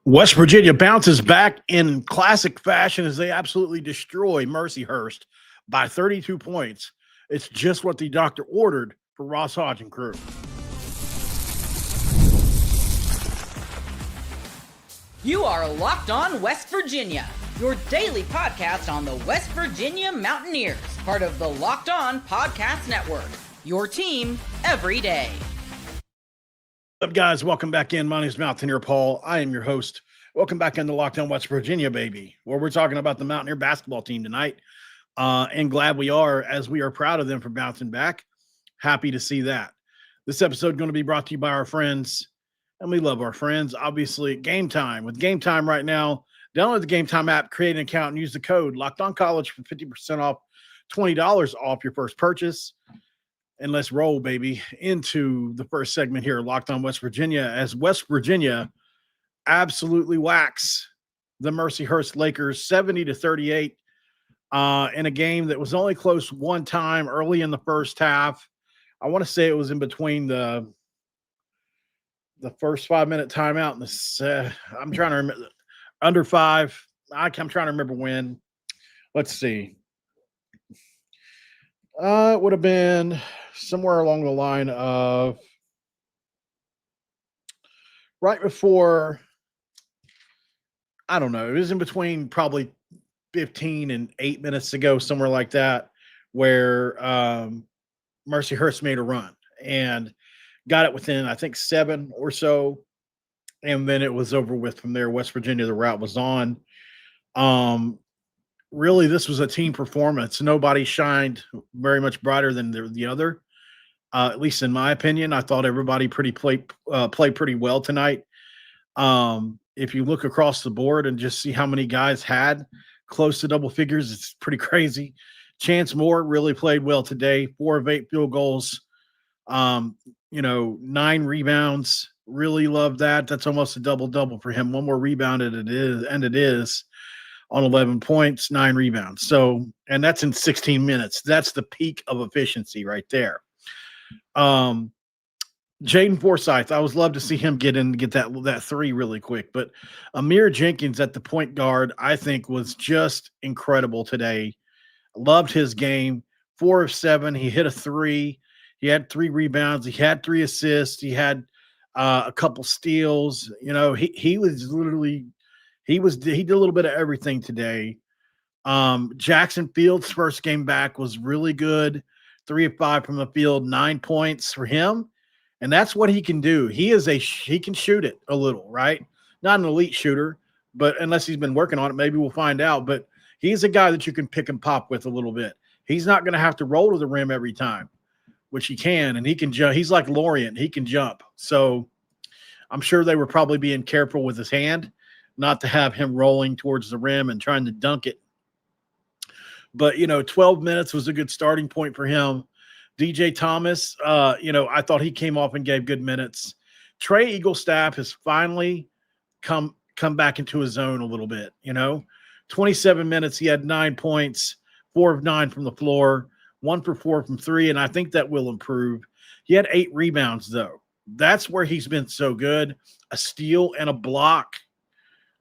West Virginia bounces back in classic fashion as they absolutely destroy Mercyhurst by 32 points. It's just what the doctor ordered for Ross Hodge and crew. You are Locked On West Virginia, your daily podcast on the West Virginia Mountaineers, part of the Locked On Podcast Network, your team every day. What's up, guys? Welcome back in. My name is Mountaineer Paul. I am your host. Welcome back into Locked On West Virginia, baby, where we're talking about the Mountaineer basketball team tonight. And glad we are, as we are proud of them for bouncing back. Happy to see that. This episode is going to be brought to you by our friends, and we love our friends. Obviously, Game Time. With Game Time right now, download the Game Time app, create an account, and use the code Locked On College for 50% off, $20 off your first purchase. And let's roll, baby, into the first segment here, Locked On West Virginia, as West Virginia absolutely whacks the Mercyhurst Lakers 70-38 in a game that was only close one time early in the first half. I want to say it was in between the first 5-minute timeout and the I'm trying to remember under five. I'm trying to remember when. Let's see. It would have been somewhere along the line of right before, I don't know, it was in between probably 15 and 8 minutes to go, somewhere like that, where Mercyhurst made a run and got it within, I think, 7 or so. And then it was over with from there. West Virginia, the route was on. Really, this was a team performance. Nobody shined very much brighter than the other, at least in my opinion. I thought everybody played pretty well tonight. If you look across the board and just see how many guys had close to double figures, it's pretty crazy. Chance Moore really played well today. 4 of 8 field goals, 9 rebounds. Really love that. That's almost a double-double for him. One more rebound and it is on 11 points, 9 rebounds. So, and that's in 16 minutes. That's the peak of efficiency right there. Jaden Forsyth, I would love to see him get in and get that 3 really quick. But Amir Jenkins at the point guard, I think, was just incredible today. Loved his game. 4 of 7. He hit a 3. He had 3 rebounds. He had 3 assists. He had a couple steals. He was literally he did a little bit of everything today. Jackson Fields' first game back was really good. 3 of 5 from the field, 9 points for him. And that's what he can do. He can shoot it a little, right? Not an elite shooter, but unless he's been working on it, maybe we'll find out. But he's a guy that you can pick and pop with a little bit. He's not going to have to roll to the rim every time, which he can, and he can jump. He's like Lorient. He can jump. So I'm sure they were probably being careful with his hand not to have him rolling towards the rim and trying to dunk it. But, 12 minutes was a good starting point for him. DJ Thomas, I thought he came off and gave good minutes. Trey Eaglestaff has finally come back into his zone a little bit, 27 minutes, he had 9 points, 4 of 9 from the floor, 1 for 4 from 3, and I think that will improve. He had 8 rebounds, though. That's where he's been so good, a steal and a block.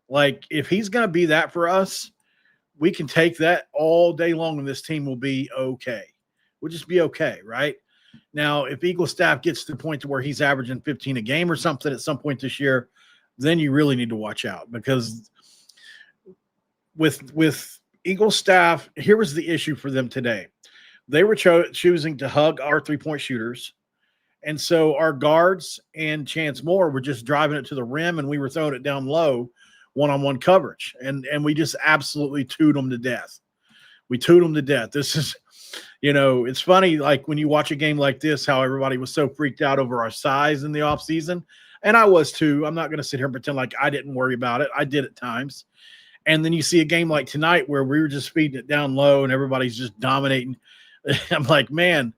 Like, if he's going to be that for us, we can take that all day long and this team will be okay. We'll just be okay, right? Now, if Eaglestaff gets to the point to where he's averaging 15 a game or something at some point this year, then you really need to watch out, because with Eaglestaff, here was the issue for them today. They were choosing to hug our three-point shooters, and so our guards and Chance Moore were just driving it to the rim, and we were throwing it down low, one-on-one coverage, and we just absolutely toot them to death. We toot them to death. This is, it's funny, like when you watch a game like this, how everybody was so freaked out over our size in the offseason, and I was too. I'm not going to sit here and pretend like I didn't worry about it. I did at times. And then you see a game like tonight where we were just feeding it down low and everybody's just dominating. I'm like, man,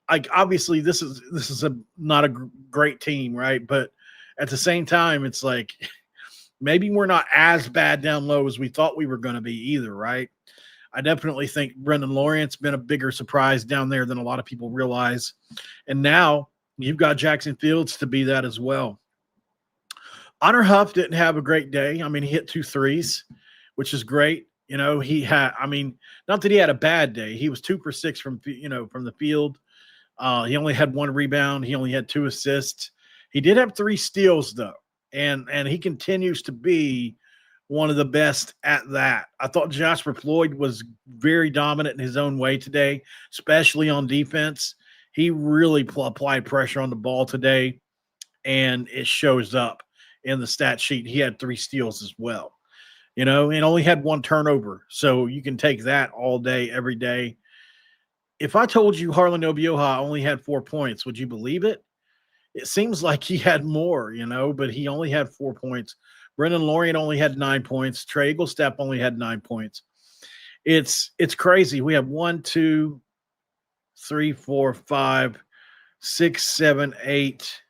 like obviously this is not a great team, right? But at the same time, it's like maybe we're not as bad down low as we thought we were going to be either, right? I definitely think Brendan Lorient's been a bigger surprise down there than a lot of people realize. And now you've got Jackson Fields to be that as well. Honor Huff didn't have a great day. I mean, he hit 2 threes, which is great. He had, I mean, not that he had a bad day. He was 2 for 6 from the field. He only had 1 rebound. He only had 2 assists. He did have 3 steals though. And he continues to be one of the best at that. I thought Jasper Floyd was very dominant in his own way today, especially on defense. He really applied pressure on the ball today, and it shows up in the stat sheet. He had 3 steals as well, and only had 1 turnover. So you can take that all day, every day. If I told you Harlan Obioha only had 4 points, would you believe it? It seems like he had more, but he only had 4 points. Brendan Lorient only had 9 points. Trey Eaglestep only had 9 points. It's crazy. We have 1, 2, 3, 4, 5, 6, 7, 8,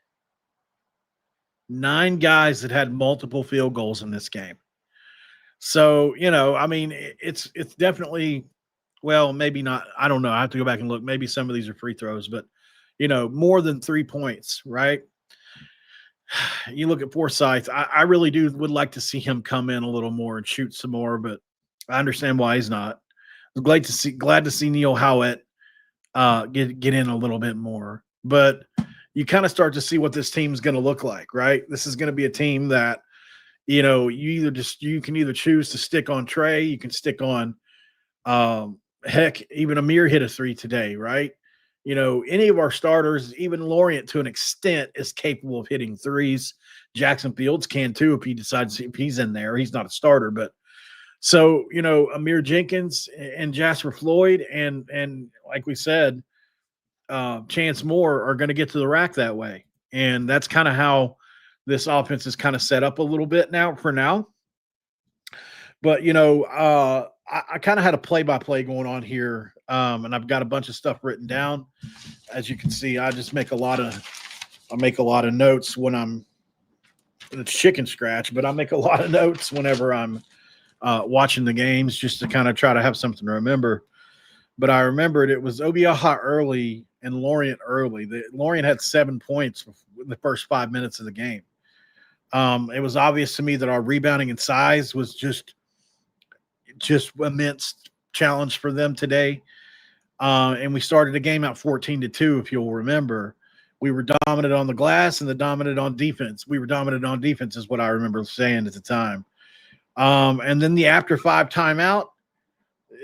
9 guys that had multiple field goals in this game. So, I mean, it's definitely, well, maybe not. I don't know. I have to go back and look. Maybe some of these are free throws, but, more than 3 points, right? You look at Forsyth. I really would like to see him come in a little more and shoot some more, but I understand why he's not. Glad to see Neil Howett get in a little bit more. But you kind of start to see what this team is going to look like, right? This is going to be a team that, you can either choose to stick on Trey, you can stick on heck, even Amir hit a 3 today, right? Any of our starters, even Lorient to an extent, is capable of hitting 3s. Jackson Fields can too if he decides, if he's in there. He's not a starter, but so, Amir Jenkins and Jasper Floyd and like we said, Chance Moore are going to get to the rack that way. And that's kind of how this offense is kind of set up a little bit for now. But, I kind of had a play-by-play going on here, and I've got a bunch of stuff written down. As you can see, I make a lot of notes when it's chicken scratch, but I make a lot of notes whenever I'm watching the games just to kind of try to have something to remember. But I remembered it was Obioha early and Lorient early. Lorient had 7 points in the first 5 minutes of the game. It was obvious to me that our rebounding and size was just immense challenge for them today. And we started the game out 14-2, if you'll remember. We were dominant on the glass and dominant on defense. We were dominant on defense is what I remember saying at the time. And then the after 5 timeout,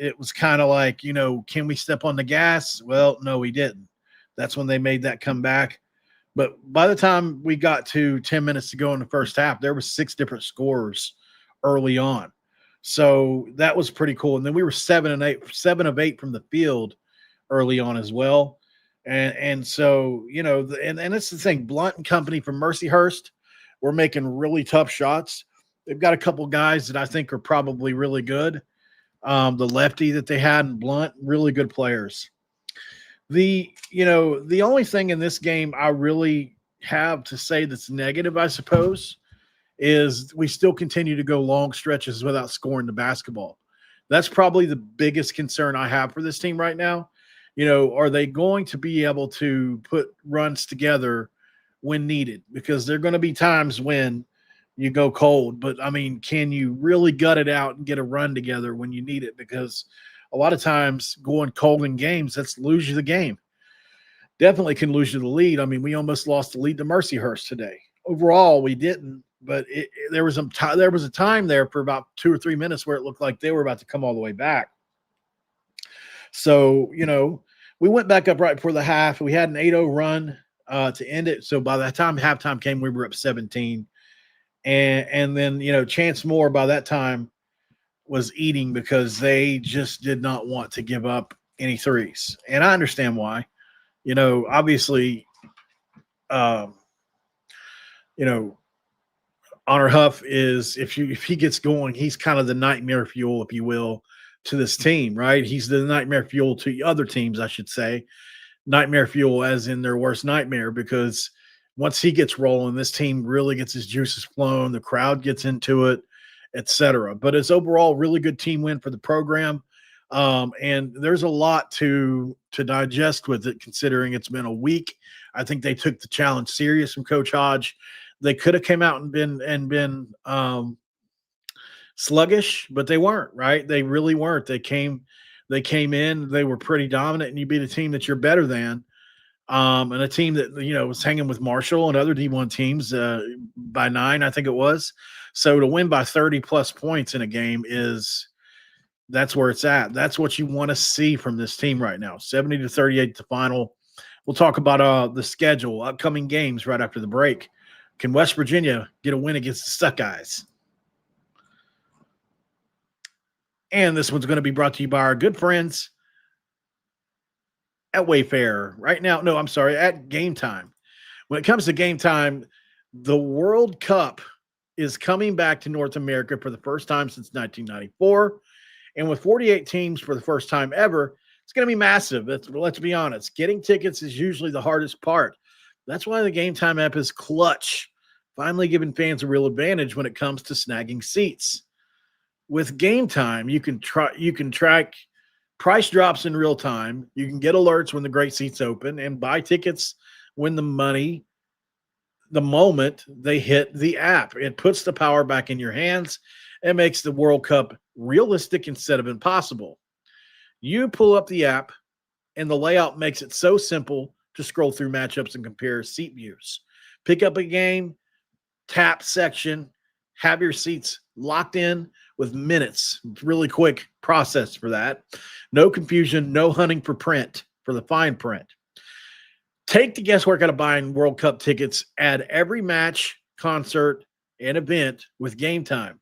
it was kind of like, can we step on the gas? Well, no, we didn't. That's when they made that comeback. But by the time we got to 10 minutes to go in the first half, there were 6 different scorers early on. So that was pretty cool. And then we were 7 of 8 from the field early on as well. And so, and it's the thing, Blunt and company from Mercyhurst were making really tough shots. They've got a couple guys that I think are probably really good. The lefty that they had in Blunt, really good players. The only thing in this game I really have to say that's negative, I suppose, is we still continue to go long stretches without scoring the basketball. That's probably the biggest concern I have for this team right now. Are they going to be able to put runs together when needed? Because there are going to be times when you go cold, but I mean, can you really gut it out and get a run together when you need it? Because a lot of times going cold in games, that's lose you the game. Definitely can lose you the lead. I mean, we almost lost the lead to Mercyhurst today. Overall, we didn't, but there was a time there for about 2 or 3 minutes where it looked like they were about to come all the way back. So, we went back up right before the half. We had an 8-0 run to end it. So by the time halftime came, we were up 17. And then, Chance Moore by that time was eating because they just did not want to give up any threes. And I understand why. Obviously, Honor Huff is, if he gets going, he's kind of the nightmare fuel, if you will, to this team, right? He's the nightmare fuel to other teams, I should say. Nightmare fuel as in their worst nightmare, because once he gets rolling, this team really gets his juices flowing. The crowd gets into it, etc. But it's overall really good team win for the program. And there's a lot to digest with it, considering it's been a week. I think they took the challenge serious from Coach Hodge. They could have came out and been sluggish, but they weren't, right? They really weren't. They came in, they were pretty dominant, and you beat a team that you're better than. And a team that was hanging with Marshall and other D1 teams by 9, I think it was. So to win by 30 plus points in a game that's where it's at. That's what you want to see from this team right now. 70-38 the final. We'll talk about the schedule, upcoming games right after the break. Can West Virginia get a win against the Suckeyes? And this one's going to be brought to you by our good friends at Wayfair right now. No, I'm sorry, at Game Time. When it comes to Game Time, the World Cup is coming back to North America for the first time since 1994. And with 48 teams for the first time ever, it's going to be massive. Let's be honest. Getting tickets is usually the hardest part. That's why the Game Time app is clutch, finally giving fans a real advantage when it comes to snagging seats. With Game Time, you can track price drops in real time. You can get alerts when the great seats open and buy tickets when the moment they hit the app. It puts the power back in your hands and makes the World Cup realistic instead of impossible. You pull up the app and the layout makes it so simple to scroll through matchups and compare seat views. Pick up a game, tap section, have your seats locked in with minutes. It's really quick process for that. No confusion, no hunting for the fine print. Take the guesswork out of buying World Cup tickets. Add every match, concert, and event with Game Time.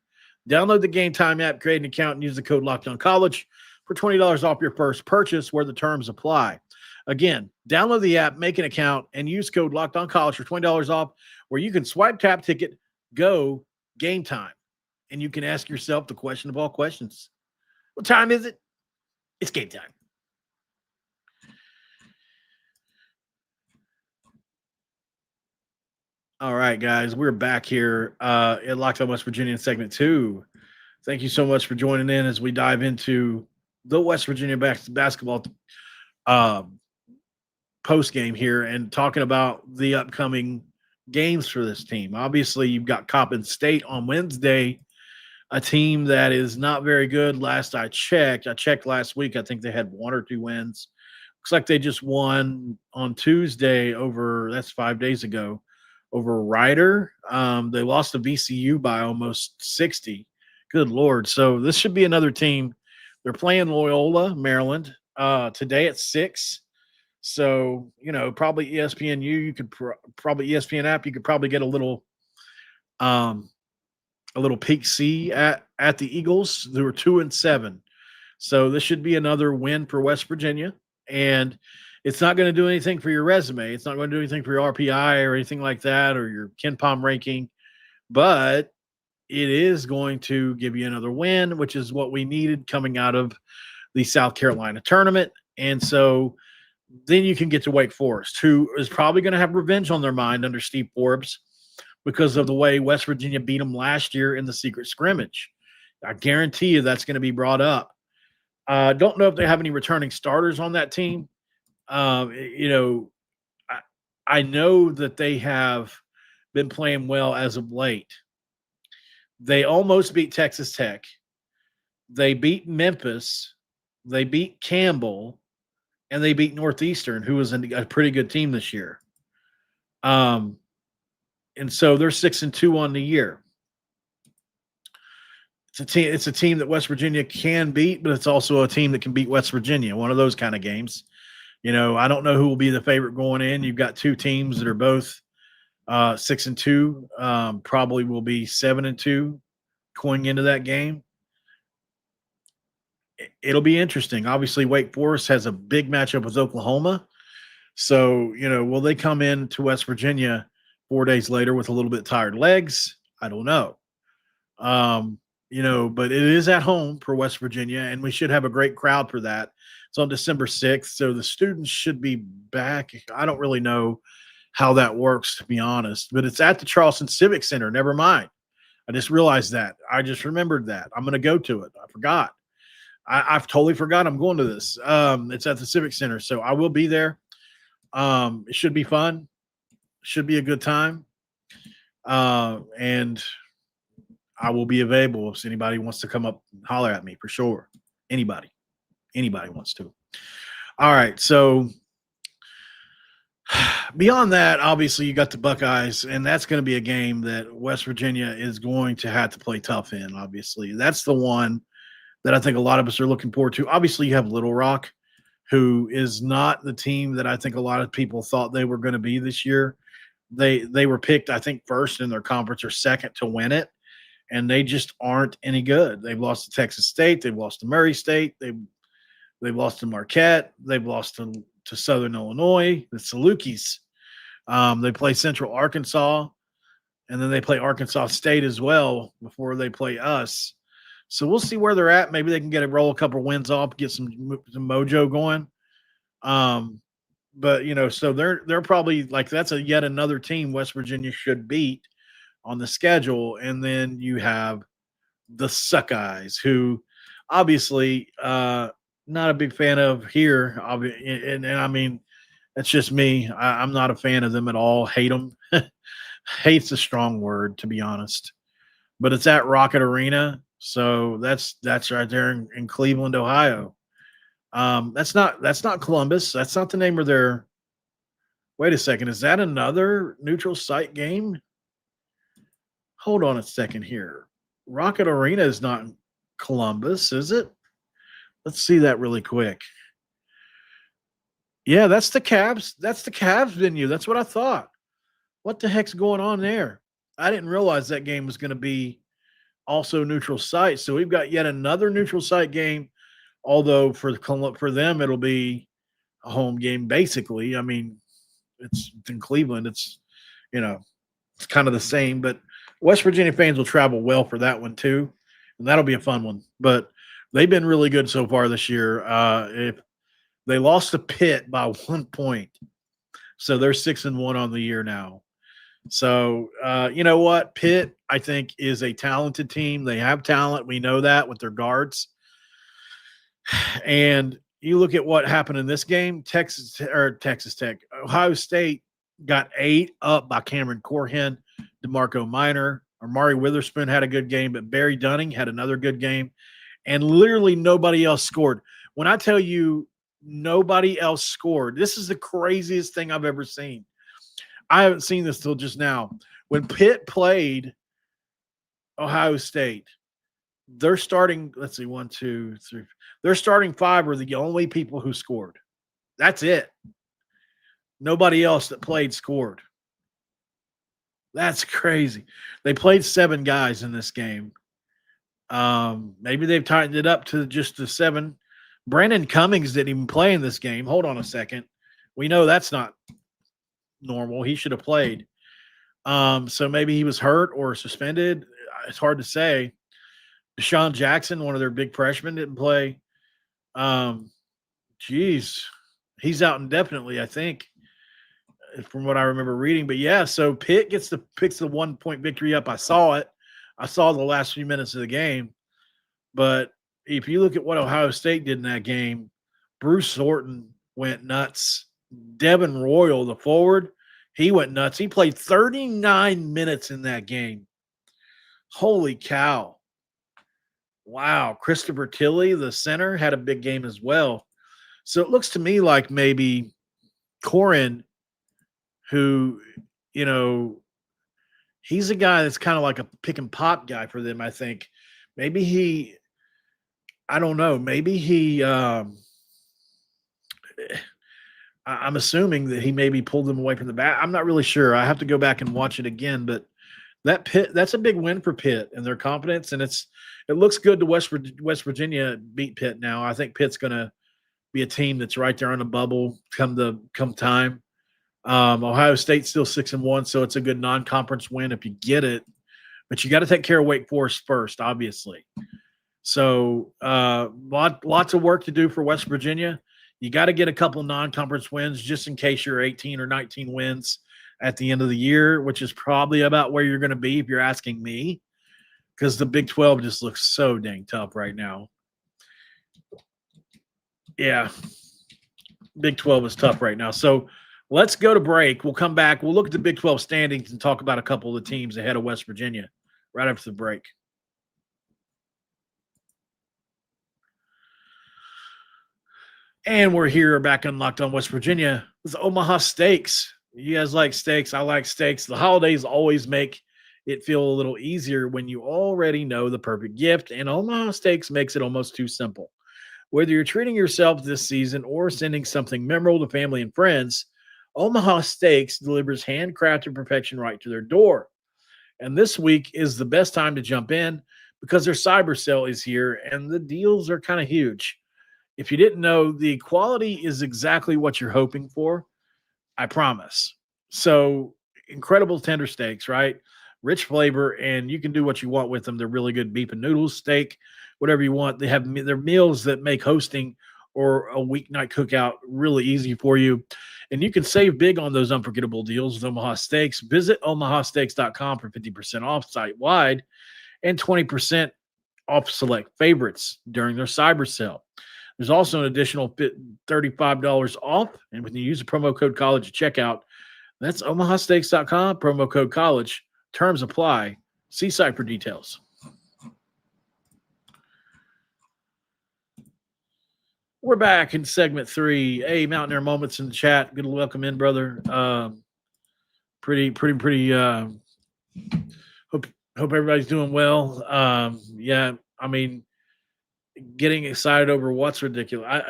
Download the Game Time app, create an account, and use the code LOCKEDONCollege for $20 off your first purchase where the terms apply. Again, download the app, make an account, and use code LOCKEDONCollege for $20 off where you can swipe, tap, ticket, go, Game Time. And you can ask yourself the question of all questions. What time is it? It's game time. All right, guys, we're back here at Locked On West Virginia in segment 2. Thank you so much for joining in as we dive into the West Virginia basketball post game here and talking about the upcoming games for this team. Obviously, you've got Coppin State on Wednesday, a team that is not very good. Last I checked last week, I think they had 1 or 2 wins. Looks like they just won on Tuesday that's 5 days ago, over Ryder. They lost to VCU by almost 60. Good Lord. So this should be another team. They're playing Loyola, Maryland, today at 6. So, probably ESPNU, you could probably ESPN app, you could probably get a little peek see at the Eagles. They were 2-7. So this should be another win for West Virginia. And it's not going to do anything for your resume. It's not going to do anything for your RPI or anything like that or your KenPom ranking. But it is going to give you another win, which is what we needed coming out of the South Carolina tournament. And so then you can get to Wake Forest, who is probably going to have revenge on their mind under Steve Forbes because of the way West Virginia beat them last year in the secret scrimmage. I guarantee you that's going to be brought up. Don't know if they have any returning starters on that team. I know that they have been playing well as of late. They almost beat Texas Tech. They beat Memphis. They beat Campbell. And they beat Northeastern, who was a pretty good team this year. And so they're 6-2 on the year. It's a team that West Virginia can beat, but it's also a team that can beat West Virginia, one of those kind of games. I don't know who will be the favorite going in. You've got 2 teams that are both 6-2, probably will be 7-2 going into that game. It'll be interesting. Obviously, Wake Forest has a big matchup with Oklahoma. So, will they come in to West Virginia 4 days later with a little bit tired legs? I don't know. But it is at home for West Virginia, and we should have a great crowd for that. It's on December 6th, so the students should be back. I don't really know how that works, to be honest, but it's at the Charleston Civic Center. Never mind. I just realized that. I just remembered that. I'm going to go to it. I forgot. I've totally forgot I'm going to this. It's at the Civic Center, so I will be there. It should be fun. Should be a good time. And I will be available if anybody wants to come up and holler at me for sure. Anybody wants to. All right. So beyond that, obviously you got the Buckeyes, and that's going to be a game that West Virginia is going to have to play tough in. Obviously, that's the one that I think a lot of us are looking forward to. Obviously, you have Little Rock, who is not the team that I think a lot of people thought they were going to be this year. They were picked, I think, first in their conference or second to win it, and they just aren't any good. They've lost to Texas State, they've lost to Murray State, they've lost to Marquette, they've lost to Southern Illinois, the Salukis. They play Central Arkansas, and then they play Arkansas State as well before they play us. So we'll see where they're at. Maybe they can roll a couple wins off, get some mojo going. But so they're probably like that's yet another team West Virginia should beat on the schedule. And then you have the Suckeyes, who obviously not a big fan of here. And I mean, that's just me. I'm not a fan of them at all. Hate them. Hate's a strong word, to be honest. But it's at Rocket Arena. So that's right there in Cleveland, Ohio. That's not Columbus. That's not the name of their. Wait a second. Is that another neutral site game? Hold on a second here. Rocket Arena is not Columbus, is it? Let's see that really quick. Yeah, that's the Cavs. That's the Cavs venue. That's what I thought. What the heck's going on there? I didn't realize that game was going to be also neutral site. So we've got yet another neutral site game, although for them it'll be a home game basically. I mean, it's in Cleveland. It's it's kind of the same, but West Virginia fans will travel well for that one too, and that'll be a fun one. But they've been really good so far this year. If they lost to Pitt by 1 point, so they're 6-1 on the year now. So, you know what? Pitt, I think, is a talented team. They have talent. We know that with their guards. And you look at what happened in this game, Texas Tech. Ohio State got 8 up by Cameron Corhen, DeMarco Minor. Amari Witherspoon had a good game, but Barry Dunning had another good game. And literally nobody else scored. When I tell you nobody else scored, this is the craziest thing I've ever seen. I haven't seen this till just now. When Pitt played Ohio State, they're starting, let's see, 1, 2, 3. Their starting 5 were the only people who scored. That's it. Nobody else that played scored. That's crazy. They played 7 guys in this game. Maybe they've tightened it up to just the 7. Brandon Cummings didn't even play in this game. Hold on a second. We know that's not normal. He should have played. So maybe he was hurt or suspended. It's hard to say. Deshaun Jackson, one of their big freshmen, didn't play. He's out indefinitely, I think, from what I remember reading. But yeah, so Pitt picks the 1 point victory up. I saw it. I saw the last few minutes of the game. But if you look at what Ohio State did in that game, Bruce Thornton went nuts. Devin Royal, the forward, he went nuts. He played 39 minutes in that game. Holy cow. Wow. Christopher Tilley, the center, had a big game as well. So it looks to me like maybe Corin, who, he's a guy that's kind of like a pick and pop guy for them, I think. Maybe I don't know. Maybe I'm assuming that he maybe pulled them away from the bat. I'm not really sure. I have to go back and watch it again, but that's a big win for Pitt and their confidence. And it looks good to West Virginia beat Pitt now. I think Pitt's going to be a team that's right there on the bubble come time. Ohio State's still 6-1, so it's a good non-conference win if you get it. But you got to take care of Wake Forest first, obviously. So lots of work to do for West Virginia. You got to get a couple of non-conference wins just in case you're 18 or 19 wins at the end of the year, which is probably about where you're going to be if you're asking me, because the Big 12 just looks so dang tough right now. Yeah, Big 12 is tough right now. So Let's go to break. We'll come back. We'll look at the Big 12 standings and talk about a couple of the teams ahead of West Virginia right after the break. And we're here back on Locked On West Virginia with Omaha Steaks. You guys like steaks. I like steaks. The holidays always make it feel a little easier when you already know the perfect gift, and Omaha Steaks makes it almost too simple. Whether you're treating yourself this season or sending something memorable to family and friends, Omaha Steaks delivers handcrafted perfection right to their door. And this week is the best time to jump in because their cyber sale is here and the deals are kind of huge. If you didn't know, the quality is exactly what you're hoping for. I promise. So incredible tender steaks, right? Rich flavor, and you can do what you want with them. They're really good beef and noodles, steak, whatever you want. They have their meals that make hosting or a weeknight cookout really easy for you. And you can save big on those unforgettable deals with Omaha Steaks. Visit omahasteaks.com for 50% off site-wide and 20% off select favorites during their cyber sale. There's also an additional $35 off, and when you use the promo code college at checkout, that's omahasteaks.com, promo code college. Terms apply. See site for details. We're back in segment 3. Hey, Mountaineer Moments in the chat. Good to welcome in, brother. Pretty. Hope everybody's doing well. Yeah, I mean, getting excited over what's ridiculous.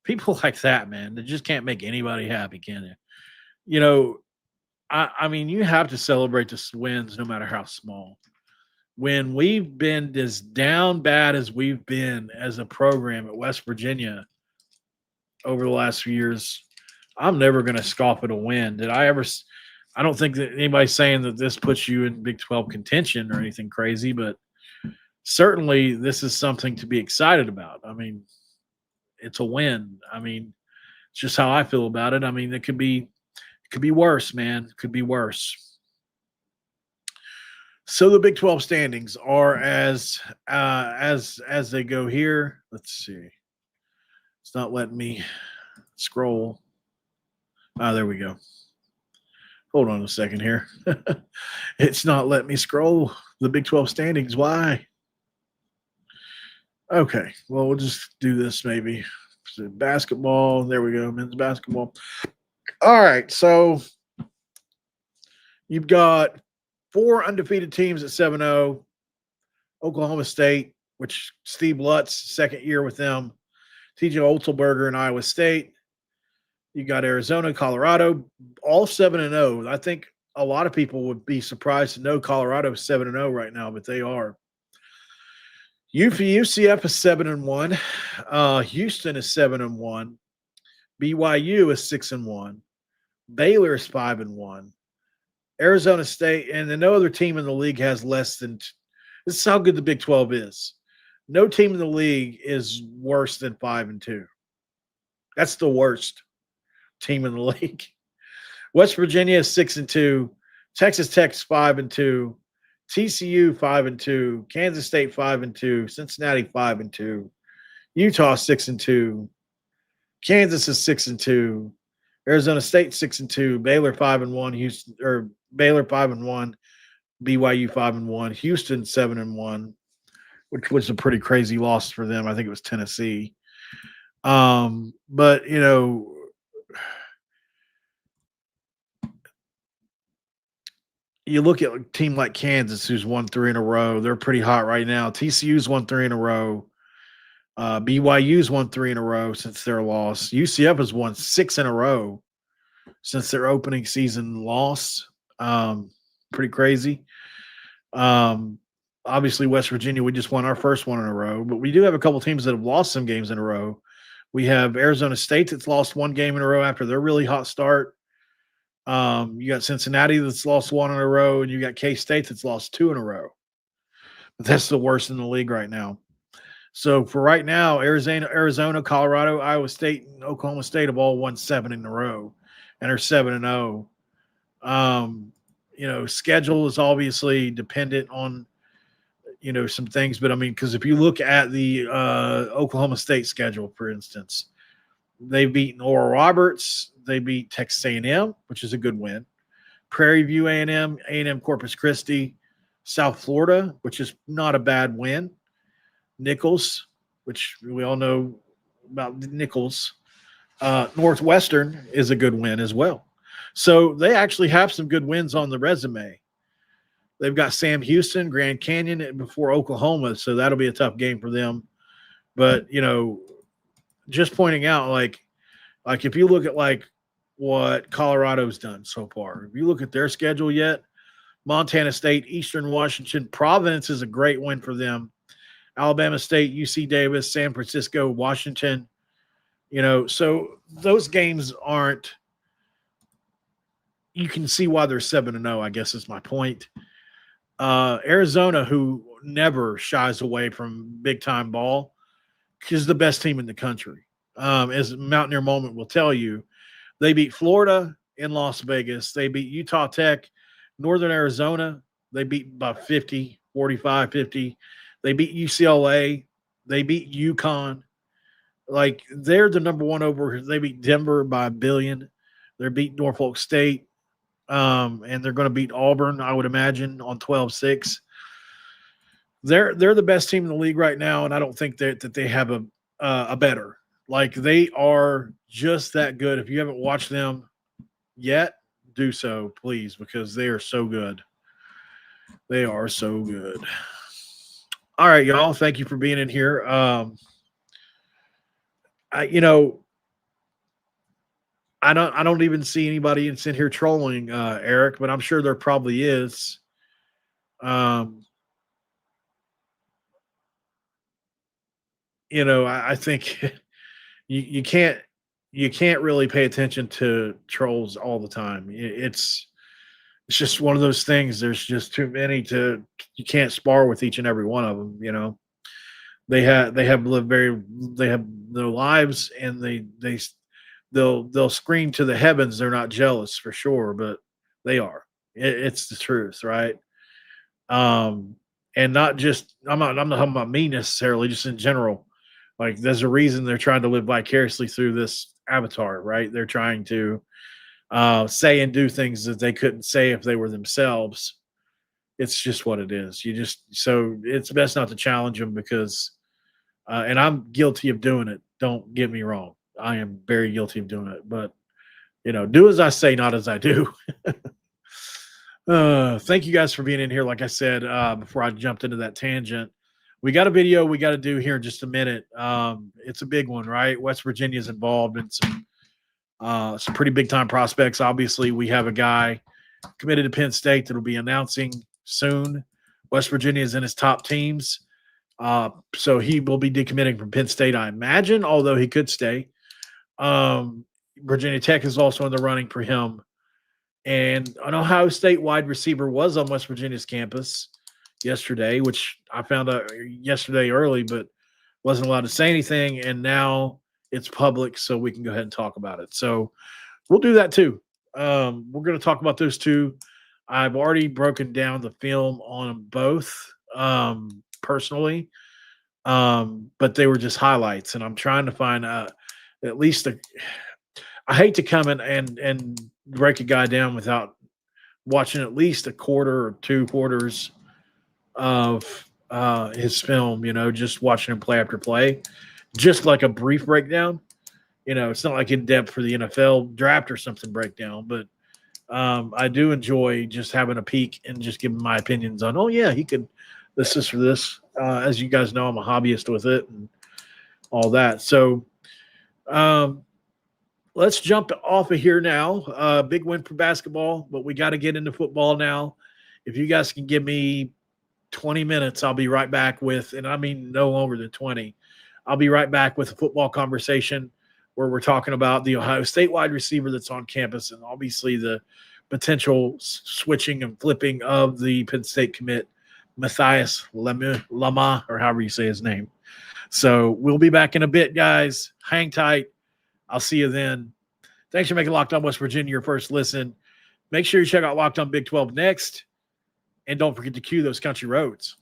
People like that, man, they just can't make anybody happy, can they? I mean, you have to celebrate the wins no matter how small. When we've been as down bad as we've been as a program at West Virginia over the last few years, I'm never going to scoff at a win. I don't think that anybody's saying that this puts you in Big 12 contention or anything crazy, but certainly this is something to be excited about. I mean, it's a win. I mean, it's just how I feel about it. I mean, it could be worse, man. It could be worse. So the Big 12 standings are as they go here. Let's see. It's not letting me scroll. There we go. Hold on a second here. It's not letting me scroll the Big 12 standings. Why? Okay, well, we'll just do this maybe. So basketball. There we go. Men's basketball. All right, so you've got 4 undefeated teams at 7-0. Oklahoma State, which Steve Lutz, second year with them. TJ Otzelberger and Iowa State. You got Arizona, Colorado, all 7-0. I think a lot of people would be surprised to know Colorado is 7-0 right now, but they are. UCF is 7-1. Houston is 7-1. BYU is 6-1. Baylor is 5-1. Arizona State, and then no other team in the league has less than. This is how good the Big 12 is. No team in the league is worse than 5-2. That's the worst team in the league. West Virginia is 6-2. Texas Tech's 5-2. TCU 5-2. Kansas State 5-2. Cincinnati 5-2. Utah 6-2. Kansas is 6-2. Arizona State 6-2. Baylor 5-1. Baylor 5-1. BYU 5-1. Houston 7-1, which was a pretty crazy loss for them. I think it was Tennessee. But you look at a team like Kansas, who's won 3 in a row. They're pretty hot right now. TCU's won 3 in a row. BYU's won 3 in a row since their loss. UCF has won 6 in a row since their opening season loss. Pretty crazy. Obviously, West Virginia, we just won our first one in a row, but we do have a couple teams that have lost some games in a row. We have Arizona State that's lost 1 game in a row after their really hot start. You got Cincinnati that's lost 1 in a row, and you got K-State that's lost 2 in a row. But that's the worst in the league right now. So for right now, Arizona, Colorado, Iowa State, and Oklahoma State have all won 7 in a row and are 7-0. Schedule is obviously dependent on, some things. But, I mean, because if you look at the Oklahoma State schedule, for instance, They've beaten Oral Roberts. They beat Texas A&M, which is a good win. Prairie View A&M, A&M Corpus Christi, South Florida, which is not a bad win. Nichols, which we all know about Nichols. Northwestern is a good win as well. So they actually have some good wins on the resume. They've got Sam Houston, Grand Canyon before Oklahoma, so that'll be a tough game for them. But, just pointing out, like if you look at like what Colorado's done so far, if you look at their schedule yet, Montana State, Eastern Washington, Providence is a great win for them. Alabama State, UC Davis, San Francisco, Washington, so those games aren't – you can see why they're 7-0, I guess is my point. Arizona, who never shies away from big-time ball, is the best team in the country. As Mountaineer Moment will tell you, they beat Florida in Las Vegas. They beat Utah Tech, Northern Arizona. They beat by 50, 45, 50. They beat UCLA. They beat UConn. Like, they're the number one over. They beat Denver by 1 billion. They beat Norfolk State. And they're going to beat Auburn, I would imagine, on 12-6. They're the best team in the league right now, and I don't think that they have a better. Like, they are just that good. If you haven't watched them yet, do so, please, because they are so good. They are so good. All right, y'all. Thank you for being in here. I don't even see anybody in here trolling Eric, but I'm sure there probably is. I think you can't really pay attention to trolls all the time. It's just one of those things. There's just too many you can't spar with each and every one of them. They have their lives, and they'll scream to the heavens. They're not jealous for sure, but they are. It's the truth, right? And not just I'm not talking about me necessarily, just in general. Like, there's a reason they're trying to live vicariously through this avatar, right? They're trying to say and do things that they couldn't say if they were themselves. It's just what it is. So it's best not to challenge them because, and I'm guilty of doing it. Don't get me wrong. I am very guilty of doing it, but do as I say, not as I do. Thank you guys for being in here. Like I said, before I jumped into that tangent, we got a video we got to do here in just a minute. It's a big one, right? West Virginia's involved in some pretty big time prospects. Obviously, we have a guy committed to Penn State that will be announcing soon. West Virginia is in his top teams. So he will be decommitting from Penn State, I imagine, although he could stay. Virginia Tech is also in the running for him. And an Ohio State wide receiver was on West Virginia's campus yesterday, which I found out yesterday early, but wasn't allowed to say anything. And now it's public, so we can go ahead and talk about it. So we'll do that too. We're going to talk about those two. I've already broken down the film on them both personally, but they were just highlights, and I'm trying to find at least I hate to come in and break a guy down without watching at least a quarter or 2 quarters of his film, just watching him play after play, just like a brief breakdown. It's not like in depth for the NFL draft or something breakdown, but I do enjoy just having a peek and just giving my opinions on, oh yeah, he could, this is for this. As you guys know, I'm a hobbyist with it and all that. So let's jump off of here now. Big win for basketball, but we got to get into football now. If you guys can give me 20 minutes, I'll be right back with, and I mean no longer than 20, I'll be right back with a football conversation where we're talking about the Ohio State wide receiver that's on campus and obviously the potential switching and flipping of the Penn State commit, Matthias Lama, or however you say his name. So we'll be back in a bit, guys. Hang tight. I'll see you then. Thanks for making Locked On West Virginia your first listen. Make sure you check out Locked On Big 12 next. And don't forget to cue those country roads.